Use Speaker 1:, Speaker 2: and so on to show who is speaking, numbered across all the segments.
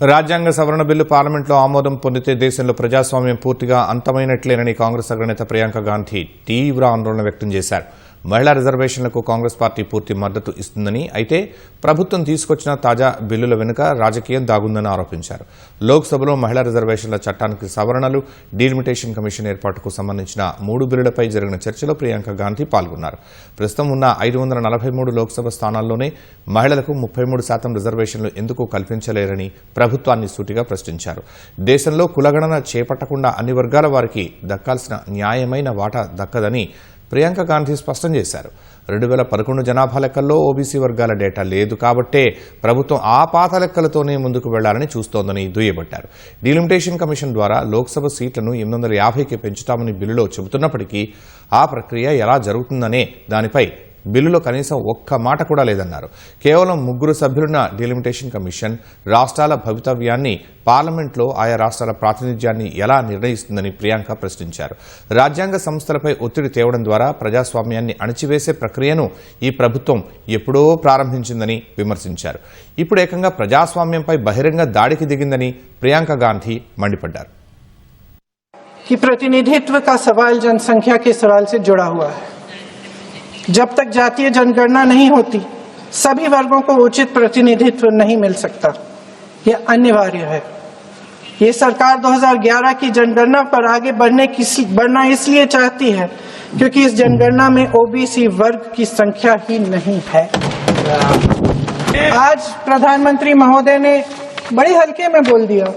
Speaker 1: రాజ్యాంగ సవరణ బిల్లు పార్లమెంట్లో ఆమోదం పొందితే దేశంలో ప్రజాస్వామ్యం పూర్తిగా అంతమైనట్లేనని కాంగ్రెస్ అగ్రనేత ప్రియాంక గాంధీ తీవ్ర ఆందోళన వ్యక్తం చేశారు. మహిళా రిజర్వేషన్లకు కాంగ్రెస్ పార్టీ పూర్తి మద్దతు ఇస్తుందని, అయితే ప్రభుత్వం తీసుకొచ్చిన తాజా బిల్లుల వెనుక రాజకీయం దాగుందని ఆరోపించారు. లోక్సభలో మహిళా రిజర్వేషన్ల చట్టానికి సవరణలు, డీలిమిటేషన్ కమిషన్ ఏర్పాటుకు సంబంధించిన 3 బిల్లులపై జరిగిన చర్చలో ప్రియాంక గాంధీ పాల్గొన్నారు. ప్రస్తుతం ఉన్న 543 లోక్సభ స్థానాల్లోనే మహిళలకు 33% రిజర్వేషన్లు ఎందుకు కల్పించలేరని ప్రభుత్వాన్ని సూటిగా ప్రశ్నించారు. దేశంలో కులగణన చేపట్టకుండా అన్ని వర్గాల వారికి దక్కాల్సిన న్యాయమైన వాటా దక్కదని ప్రియాంక గాంధీ స్పష్టం చేశారు. 2011 జనాభా లెక్కల్లో ఓబీసీ వర్గాల డేటా లేదు కాబట్టే ప్రభుత్వం ఆ పాత లెక్కలతోనే ముందుకు వెళ్లాలని చూస్తోందని దుయ్యబట్టారు. డీలిమిటేషన్ కమిషన్ ద్వారా లోక్సభ సీట్లను 850కి పెంచుతామని బిల్లులో చెబుతున్నప్పటికీ ఆ ప్రక్రియ ఎలా జరుగుతుందనే దానిపై బిల్లులో కనీసం ఒక్క మాట కూడా లేదన్నారు. కేవలం 3 సభ్యులున్న డీలిమిటేషన్ కమిషన్ రాష్ట్రాల భవితవ్యాన్ని, పార్లమెంట్లో ఆయా రాష్ట్రాల ప్రాతినిధ్యాన్ని ఎలా నిర్ణయిస్తుందని ప్రియాంక ప్రశ్నించారు. రాజ్యాంగ సంస్థలపై ఒత్తిడి తేవడం ద్వారా ప్రజాస్వామ్యాన్ని అణచివేసే ప్రక్రియను ఈ ప్రభుత్వం ఎప్పుడో ప్రారంభించిందని విమర్శించారు. ఇప్పుడు ఏకంగా ప్రజాస్వామ్యంపై బహిరంగ దాడికి దిగిందని ప్రియాంక గాంధీ మండిపడ్డారు.
Speaker 2: प्रतिनिधित्व का सवाल जनसंख्या के सवाल से जुड़ा हुआ है. जब तक जातीय जनगणना नहीं होती, सभी वर्गों को उचित प्रतिनिधित्व नहीं मिल सकता. यह अनिवार्य है. ये सरकार 2011 की जनगणना पर आगे बढ़ना इसलिए चाहती है क्योंकि इस जनगणना में ओबीसी वर्ग की संख्या ही नहीं है. आज प्रधानमंत्री महोदय ने बड़े हल्के में बोल दिया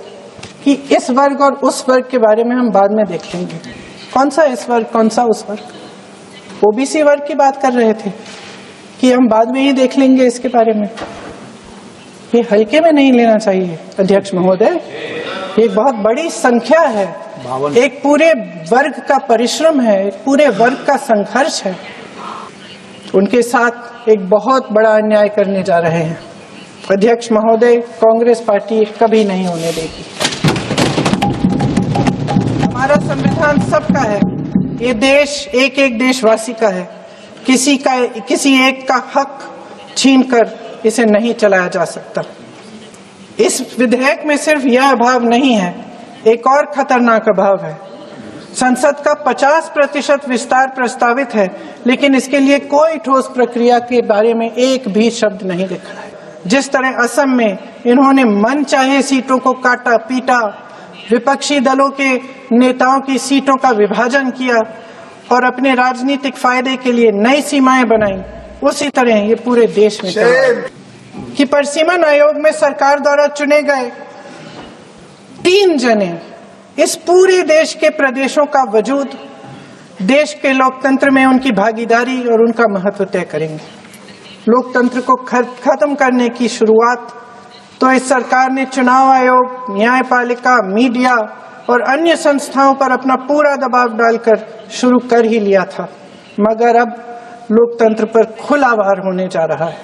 Speaker 2: कि इस वर्ग और उस वर्ग के बारे में हम बाद में देख लेंगे. कौन सा इस वर्ग, कौन सा उस वर्ग? ओबीसी वर्ग की बात कर रहे थे कि हम बाद में ही देख लेंगे इसके बारे में. ये हल्के में नहीं लेना चाहिए अध्यक्ष महोदय. ये बहुत बड़ी संख्या है, एक पूरे वर्ग का परिश्रम है, एक पूरे वर्ग का संघर्ष है. उनके साथ एक बहुत बड़ा अन्याय करने जा रहे हैं. अध्यक्ष महोदय, कांग्रेस पार्टी कभी नहीं होने देगी. हमारा संविधान सबका है. ये देश एक एक देशवासी का है. किसी एक का हक छीनकर इसे नहीं चलाया जा सकता. इस विधेयक में सिर्फ यह अभाव नहीं है, एक और खतरनाक अभाव है. संसद का 50% विस्तार प्रस्तावित है, लेकिन इसके लिए कोई ठोस प्रक्रिया के बारे में एक भी शब्द नहीं लिखा है. जिस तरह असम में इन्होंने मन चाहे सीटों को काटा पीटा, विपक्षी दलों के नेताओं की सीटों का विभाजन किया और अपने राजनीतिक फायदे के लिए नई सीमाएं बनाई, उसी तरह ये पूरे देश में कि परिसीमन आयोग में सरकार द्वारा चुने गए 3 जने इस पूरे देश के प्रदेशों का वजूद, देश के लोकतंत्र में उनकी भागीदारी और उनका महत्व तय करेंगे. लोकतंत्र को खत्म करने की शुरुआत तो इस सरकार ने चुनाव आयोग, न्यायपालिका, मीडिया और अन्य संस्थाओं पर अपना पूरा दबाव डालकर शुरू कर ही लिया था, मगर अब लोकतंत्र पर खुला वार होने जा रहा है.